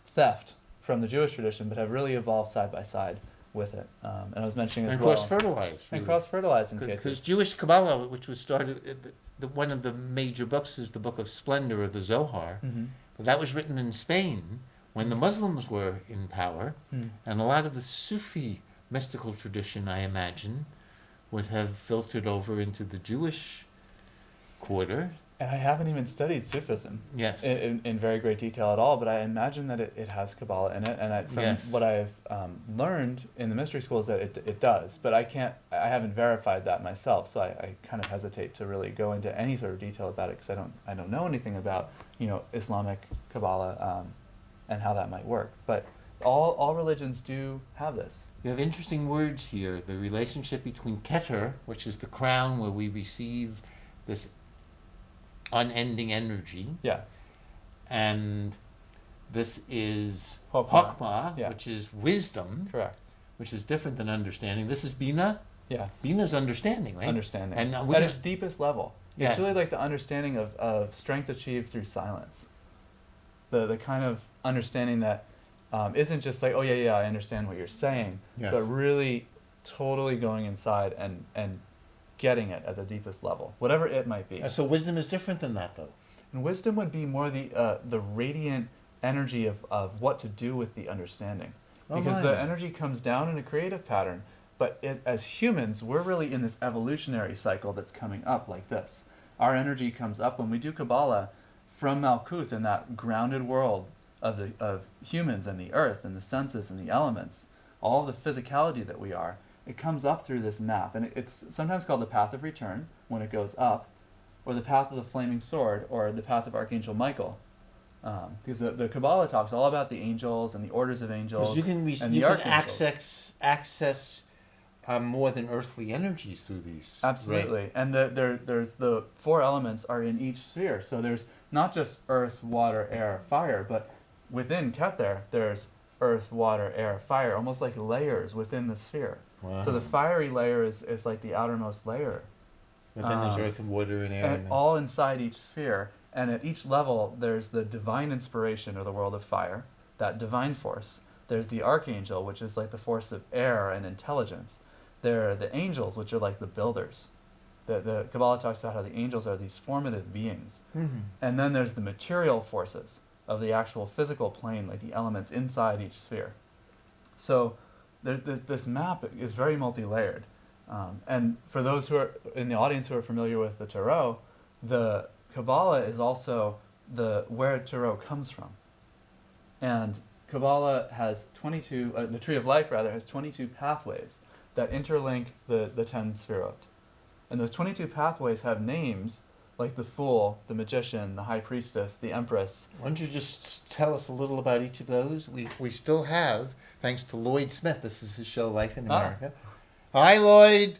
theft from the Jewish tradition, but have really evolved side by side with it. And I was mentioning as And well. cross-fertilized. And really. cross-fertilized in Because cases. Jewish Kabbalah, which was started, one of the major books is the Book of Splendor, or the Zohar. Mm-hmm. But that was written in Spain when the Muslims were in power, and a lot of the Sufi mystical tradition, I imagine, would have filtered over into the Jewish quarter. And I haven't even studied Sufism Yes. in very great detail at all, but I imagine that it has Kabbalah in it, and from Yes. what I've learned in the mystery school is that it does, but I haven't verified that myself, so I kind of hesitate to really go into any sort of detail about it, because I don't know anything about Islamic Kabbalah and how that might work. But all religions do have this. You have interesting words here. The relationship between Keter, which is the crown where we receive this unending energy, Yes. and this is Hokmah. Hokmah, Yeah. which is wisdom, Correct. which is different than understanding. This is Bina. Yes. Bina's understanding, right? Understanding. And At we're gonna- its deepest level. Yes. It's really like the understanding of strength achieved through silence. The kind of understanding that isn't just like, oh yeah, I understand what you're saying, Yes. but really totally going inside and getting it at the deepest level, whatever it might be. So wisdom is different than that, though. And wisdom would be more the radiant energy of what to do with the understanding. Oh, Because my. the energy comes down in a creative pattern, but as humans, we're really in this evolutionary cycle that's coming up like this. Our energy comes up when we do Kabbalah from Malkuth, in that grounded world of humans and the earth and the senses and the elements, all of the physicality that we are. It comes up through this map, and it's sometimes called the path of return when it goes up, or the path of the flaming sword, or the path of Archangel Michael. Because the Kabbalah talks all about the angels and the orders of angels. Because you can, and you the can archangels. access more than earthly energies through these. Absolutely. And there's the four elements are in each sphere. So there's not just earth, water, air, fire, but within Keter, there's earth, water, air, fire, almost like layers within the sphere. Wow. So the fiery layer is like the outermost layer. But then there's earth and water and air. And all inside each sphere. And at each level, there's the divine inspiration, or the world of fire, that divine force. There's the archangel, which is like the force of air and intelligence. There are the angels, which are like the builders. The Kabbalah talks about how the angels are these formative beings. Mm-hmm. And then there's the material forces of the actual physical plane, like the elements inside each sphere. So this map is very multi-layered. And for those who are in the audience who are familiar with the Tarot, the Kabbalah is also where Tarot comes from. And Kabbalah has 22, the Tree of Life rather, has 22 pathways that interlink the 10 Sefirot. And those 22 pathways have names like the Fool, the Magician, the High Priestess, the Empress. Why don't you just tell us a little about each of those? We still have, thanks to Lloyd Smith, this is his show, Life in America. Hi, Lloyd.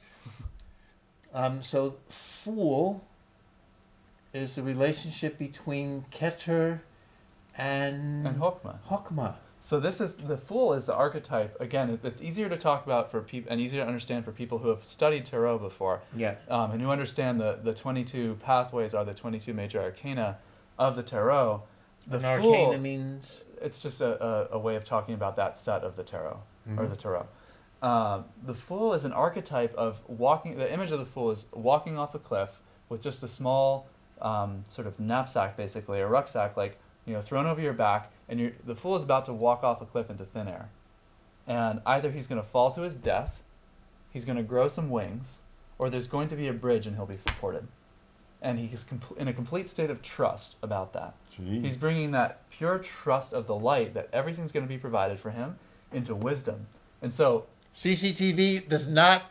So Fool is the relationship between Keter and Hokmah. Hokmah. So the Fool is the archetype. Again, it's easier to talk about for people and easier to understand for people who have studied Tarot before, Yeah. and who understand the 22 pathways are the 22 major arcana of the Tarot. The An Fool, arcana means? it's just a way of talking about that set of the Tarot, or the Tarot. The Fool is an archetype of walking. The image of the Fool is walking off a cliff with just a small sort of knapsack, basically, a rucksack, like thrown over your back, and the fool is about to walk off a cliff into thin air. And either he's going to fall to his death, he's going to grow some wings, or there's going to be a bridge and he'll be supported. And he's in a complete state of trust about that. Jeez. He's bringing that pure trust of the light that everything's going to be provided for him into wisdom. And so CCTV does not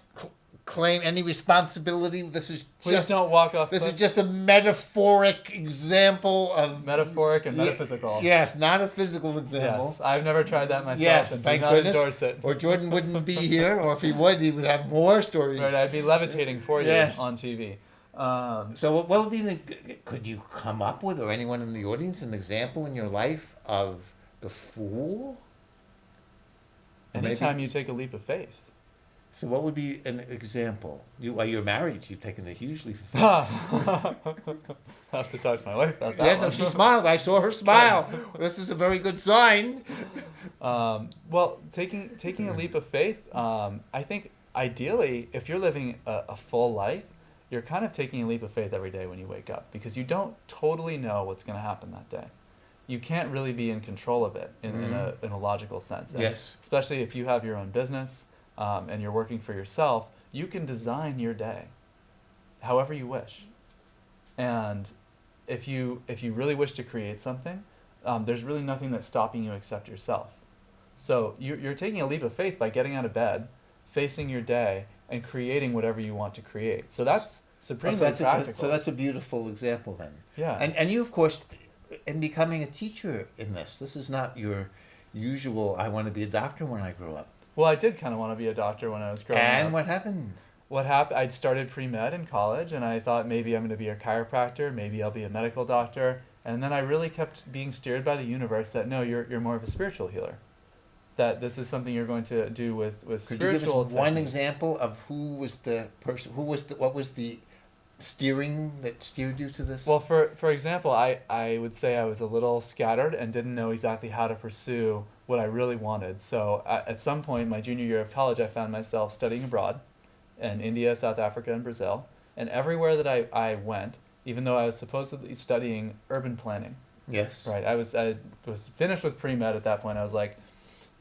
claim any responsibility. This is please just don't walk off This cliff. is just a metaphoric example of Metaphoric and metaphysical. Yes, not a physical example. Yes, I've never tried that myself, Yes, and do thank not goodness. endorse it. Or Jordan wouldn't be here, or if he would, he would have more stories. Right, I'd be levitating for you Yes. on TV. So what would be could you come up with, or anyone in the audience, an example in your life of the fool? Or maybe- Anytime you take a leap of faith. So what would be an example? You're married, you've taken a huge leap of faith. I'll have to talk to my wife about that Yeah, one. no, she smiled. I saw her smile. This is a very good sign. Well, taking a leap of faith, I think ideally, if you're living a full life, you're kind of taking a leap of faith every day when you wake up, because you don't totally know what's going to happen that day. You can't really be in control of it in a logical sense. And Yes. especially if you have your own business and you're working for yourself, you can design your day however you wish. And if you really wish to create something, there's really nothing that's stopping you except yourself. So you're taking a leap of faith by getting out of bed, facing your day, and creating whatever you want to create. So that's supremely practical. So that's a beautiful example then. Yeah. And you, of course, in becoming a teacher in this is not your usual, I want to be a doctor when I grow up. Well, I did kind of want to be a doctor when I was growing up. And what happened? What happened? I'd started pre-med in college, and I thought maybe I'm going to be a chiropractor, maybe I'll be a medical doctor, and then I really kept being steered by the universe that no, you're more of a spiritual healer. That this is something you're going to do with Could spiritual you give us one techniques. example of who was the person, what was the steering that steered you to this? Well, for example, I would say I was a little scattered and didn't know exactly how to pursue what I really wanted. So at some point, my junior year of college, I found myself studying abroad in India, South Africa, and Brazil. And everywhere that I went, even though I was supposedly studying urban planning, Yes. right? I was finished with pre-med at that point. I was like,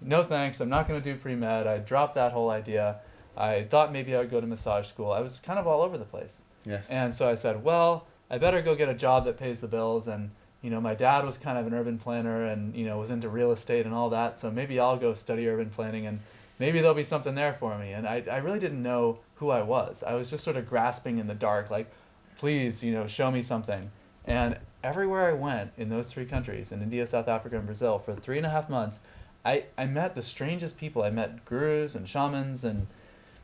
no thanks, I'm not going to do pre-med. I dropped that whole idea. I thought maybe I would go to massage school. I was kind of all over the place. Yes. And so I said, well, I better go get a job that pays the bills. And, my dad was kind of an urban planner and, was into real estate and all that. So maybe I'll go study urban planning and maybe there'll be something there for me. And I really didn't know who I was. I was just sort of grasping in the dark, like, please, show me something. And everywhere I went in those three countries, in India, South Africa, and Brazil, for 3.5 months, I met the strangest people. I met gurus and shamans and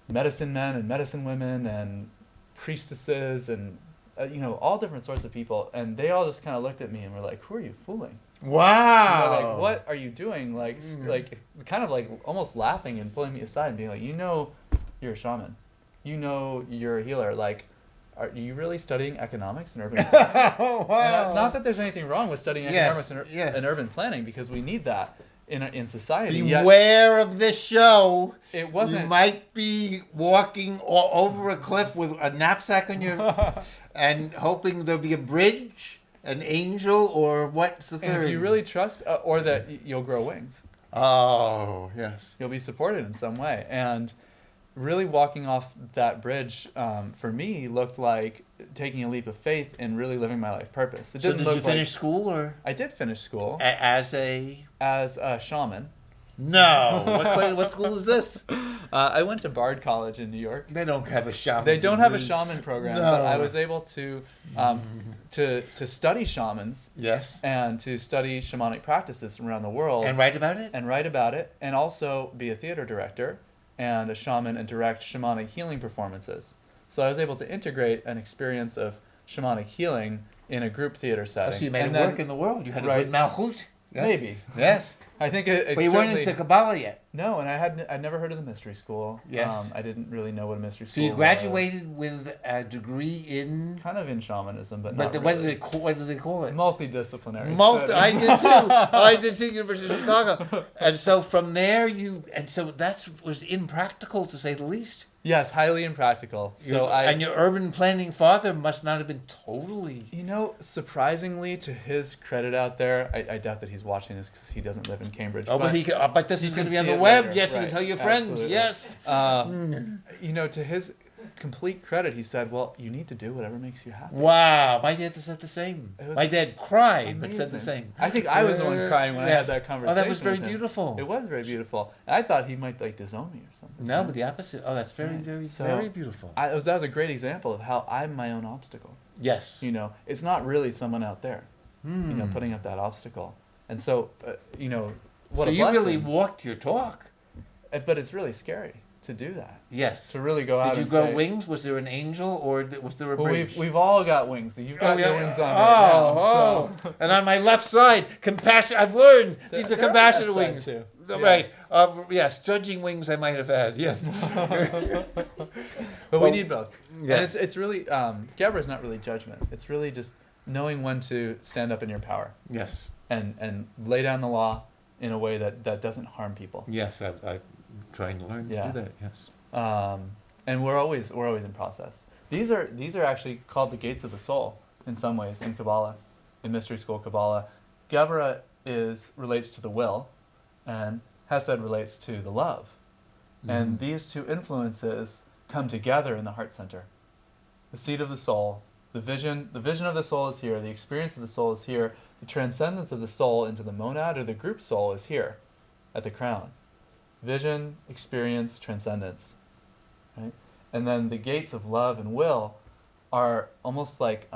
medicine men and medicine women and priestesses and all different sorts of people, and they all just kind of looked at me and were like, who are you fooling? Wow. Like, what are you doing? Like kind of like almost laughing and pulling me aside and being like, you're a shaman, you're a healer, like, are you really studying economics and urban planning? Oh, wow. And not that there's anything wrong with studying Yes, economics yes. and urban planning, because we need that in society. Yet Beware of this show. it wasn't. You might be walking over a cliff with a knapsack on your and hoping there'll be a bridge, an angel, or what's the And third? if you really trust, or that you'll grow wings, Oh, yes. you'll be supported in some way. And really walking off that bridge, for me, looked like taking a leap of faith and really living my life purpose. It So didn't did look you finish school, or I did finish school as a... as a shaman. No. What school is this? I went to Bard College in New York. They don't have a shaman. They don't have a degree. shaman program, No. but I was able to study shamans Yes. and to study shamanic practices from around the world And write about it? and write about it, and also be a theater director and a shaman and direct shamanic healing performances. So I was able to integrate an experience of shamanic healing in a group theater Oh, setting. so you made And it then- work in the world. You had a Right. good malchut. Yes. Maybe. Yes. I think it But you weren't certainly... into Kabbalah yet. No, and I'd never heard of the mystery school. Yes. I didn't really know what a mystery So school you was. graduated with a degree in... Kind of in shamanism, but But not the, really. what did they call it? Multidisciplinary I studies. did too. I did too, University of Chicago. And so from there so that was impractical, to say the least. Yes, highly impractical. So And your urban planning father must not have been totally. You know, surprisingly, to his credit out there, I doubt that he's watching this because he doesn't live in Cambridge. Oh, but this is going to be on see the it web. later. Yes, you Right. can tell your friends. Absolutely. Yes. You know, to his complete credit, he said, "Well, you need to do whatever makes you happy." Wow, my dad said the same. It was My dad cried, but said the amazing. same. I think I was the one crying when I had Yes. that conversation. Oh, that was very with him. beautiful. It was very beautiful. And I thought he might like disown me or something. No, but the opposite. Oh, that's very, Right. very, So, very beautiful. that was a great example of how I'm my own obstacle. Yes. You know, it's not really someone out there, you know, Hmm. putting up that obstacle. And so, you know, what So a you really blessing. walked your talk. But it's really scary to do that. Yes. To really go out Did you and grow say, wings? Was there an angel or was there a well, bridge? we've all got wings. You've got your wings on oh, right now. oh. And on my left side, compassion. I've learned these are They're on compassionate that side wings. too. Right. Yes. Judging wings I might have had. Yes. But we Well, need both. yeah. And it's really, Gebra is not really judgment. It's really just knowing when to stand up in your power Yes. and lay down the law in a way that doesn't harm people. Yes. I'm trying to learn Yeah. to do that. Yes. And we're always in process. These are actually called the gates of the soul in some ways in Kabbalah, in mystery school Kabbalah. Gebra relates to the will, and Hesed relates to the love, and these two influences come together in the heart center. The seat of the soul, the vision of the soul is here. The experience of the soul is here. The transcendence of the soul into the monad or the group soul is here, at the crown. Vision, experience, transcendence. Right? And then the gates of love and will are almost like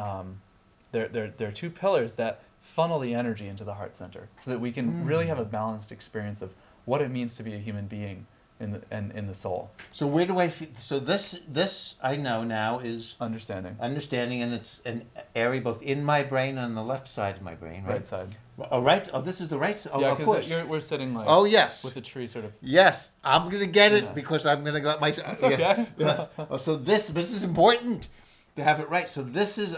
they're two pillars that funnel the energy into the heart center, so that we can really have a balanced experience of what it means to be a human being in the soul. So where do I? So this I know now is Understanding. understanding, and it's an area both in my brain and on the left side of my brain. Right. Right side. Oh, right. Oh, this is the right side. Oh, Yeah, of course. because we're sitting like Oh, yes. with the tree sort of. Yes, I'm gonna get it Yes. because I'm gonna let my. It's okay. Yes. Oh, so this is important to have it right. So this is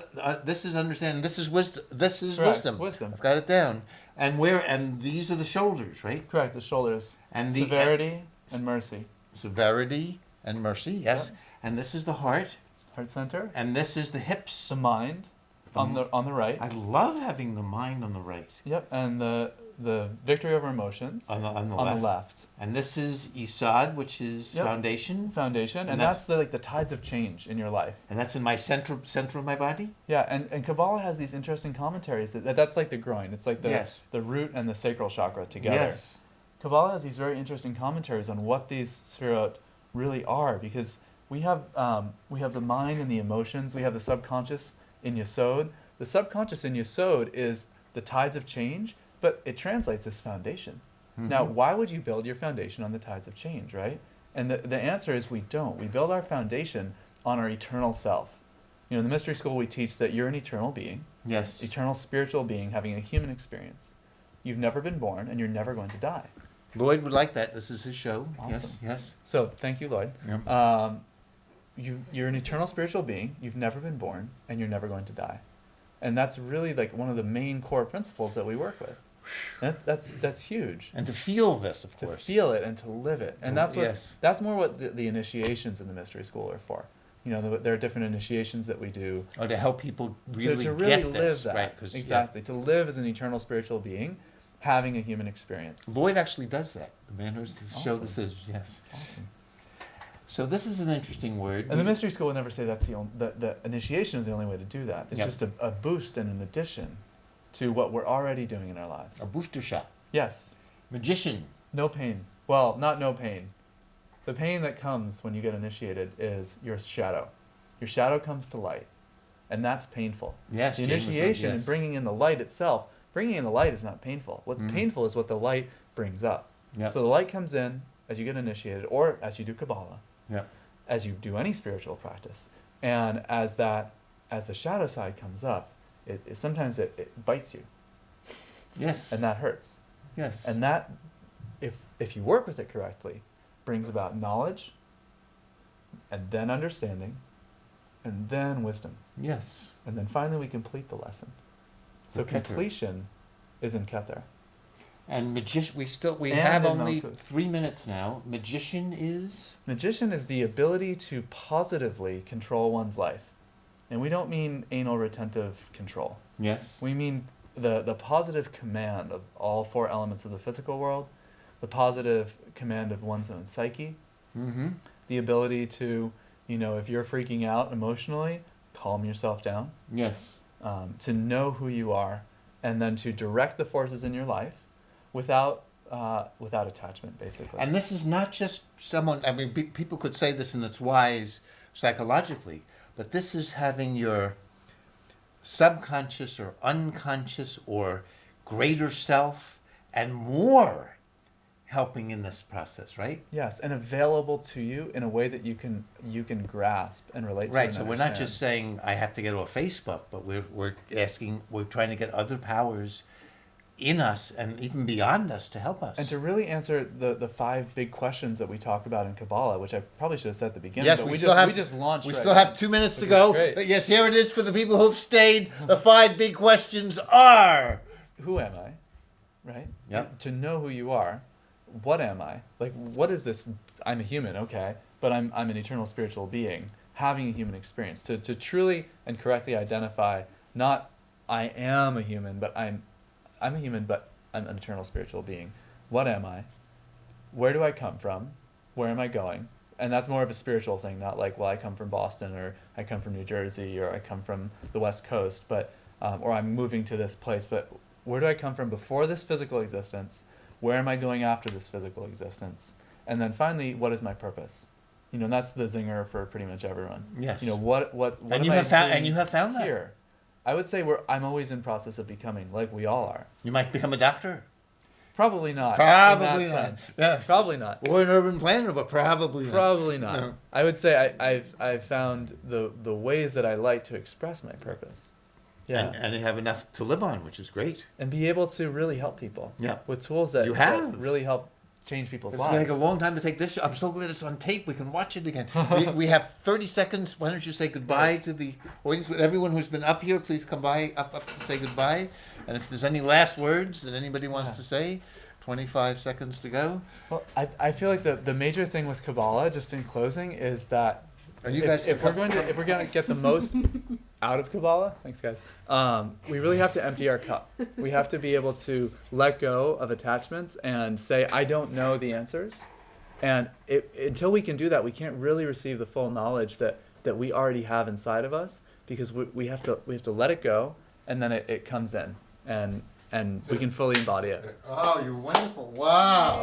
understanding. This is wisdom. This is Correct, wisdom. wisdom. I've got it down. And these are the shoulders, right? Correct. The shoulders. And the severity and mercy. severity and mercy. Yes. Yep. And this is the heart. Heart center. And this is the hips. The mind. On the right. I love having the mind on the right. Yep. And the victory over emotions On the on the left. And this is Isad, which is Yep. foundation. Foundation. And that's- that's the tides of change in your life. And that's in my center of my body. Yeah, and Kabbalah has these interesting commentaries. That's like the groin. It's like Yes. the root and the sacral chakra together. Yes. Kabbalah has these very interesting commentaries on what these sefirot really are, because we have the mind and the emotions. We have the subconscious in Yesod. The subconscious in Yesod is the tides of change, but it translates as foundation. Now, why would you build your foundation on the tides of change, right? And the answer is we don't. We build our foundation on our eternal self. You know, in the mystery school we teach that you're an eternal being, Yes. eternal spiritual being having a human experience. You've never been born and you're never going to die. Lloyd would like that. This is his show. Yes. Awesome. Yes. So, thank you, Lloyd. Yeah. You're an eternal spiritual being, you've never been born, and you're never going to die. And that's really like one of the main core principles that we work with. That's huge. And to feel this, of To course. feel it and to live it. And that's what Yes. that's more what the initiations in the mystery school are for. You know, there are different initiations that we do Or to help people really to really get live this, that. right? 'Cause, yeah, Exactly. To live as an eternal spiritual being, having a human experience. Lloyd actually does that. The man who's the show Awesome. this is. Yes. Awesome. So this is an interesting word. And the mystery school would never say that's the initiation is the only way to do that. It's Yep. just a boost and an addition to what we're already doing in our lives. A booster shot. Yes. Magician. No pain. Well, not no pain. The pain that comes when you get initiated is your shadow. Your shadow comes to light, and that's painful. Yes. The James was initiation right, and yes. bringing in the light itself, bringing in the light is not painful. What's painful is what the light brings up. Yep. So the light comes in as you get initiated, or as you do Kabbalah, Yeah. as you do any spiritual practice, and as the shadow side comes up, sometimes it bites you, Yes. and that hurts. Yes. And that, if you work with it correctly, brings about knowledge, and then understanding, and then wisdom. Yes. And then finally we complete the lesson. So The Keter. completion is in Keter. And we And have in only Malkuth. 3 minutes now. Magician is? Magician is the ability to positively control one's life. And we don't mean anal retentive control. Yes. We mean the positive command of all 4 elements of the physical world, the positive command of one's own psyche, Mm-hmm. the ability to, if you're freaking out emotionally, calm yourself down, Yes. to know who you are, and then to direct the forces in your life without attachment, basically. And this is not just someone, people could say this and it's wise psychologically, but this is having your subconscious or unconscious or greater self and more helping in this process, right? Yes, and available to you in a way that you can grasp and relate to. Right, and so we're not understand. just saying I have to get off Facebook, but we're trying to get other powers in us and even beyond us to help us. And to really answer the 5 big questions that we talked about in Kabbalah, which I probably should have said at the beginning, Yes, but we we still have- just launched. We right still now, have 2 minutes to which is go. great. But yes, here it is for the people who've stayed. The 5 big questions are. Who am I? Right? Yep. To know who you are, what am I? Like, what is this? I'm a human, okay, but I'm an eternal spiritual being having a human experience. To truly and correctly identify, not I am a human, but I'm a human, but I'm an eternal spiritual being. What am I? Where do I come from? Where am I going? And that's more of a spiritual thing, not like, well, I come from Boston, or I come from New Jersey, or I come from the West Coast, but or I'm moving to this place. But where do I come from before this physical existence? Where am I going after this physical existence? And then finally, what is my purpose? And that's the zinger for pretty much everyone. Yes. What And am you I have found doing and you have found that. here? I would say I'm always in process of becoming, like we all are. You might become a doctor. Probably not. Probably in not. that sense. Yes. Probably not. Or an urban planner, but probably not. Probably not. No. I would say I've found the ways that I like to express my purpose. Yeah. And you have enough to live on, which is great. And be able to really help people. Yeah. With tools that, You have. that really help change people's It's lives. going to take a long time to take this. I'm so glad it's on tape. We can watch it again. we have 30 seconds. Why don't you say goodbye to the audience? Everyone who's been up here, please come by up to say goodbye. And if there's any last words that anybody wants to say, 25 seconds to go. Well, I feel like the major thing with Kabbalah, just in closing, is that And you guys if we're going to get the most out of Kabbalah, thanks guys, we really have to empty our cup. We have to be able to let go of attachments and say, I don't know the answers. And until we can do that, we can't really receive the full knowledge that we already have inside of us, because we have to let it go, and then it comes in, and we can fully embody it. Oh, you're wonderful. Wow.